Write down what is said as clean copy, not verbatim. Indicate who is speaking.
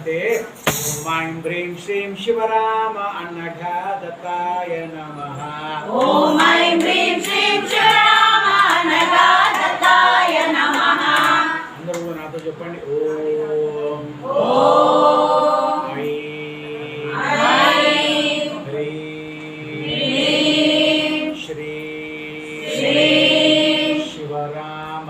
Speaker 1: అంటే ఓం ఐం హ్రీం శ్రీం శివరామ అనఘాదత్తాయ నమః.
Speaker 2: ఓం ఐం హ్రీం శ్రీం శివరామ అనఘాదత్తాయ నమః.
Speaker 1: అందరూ నాతో చెప్పండి. ఓం ఐం హ్రీం శ్రీం శివరామ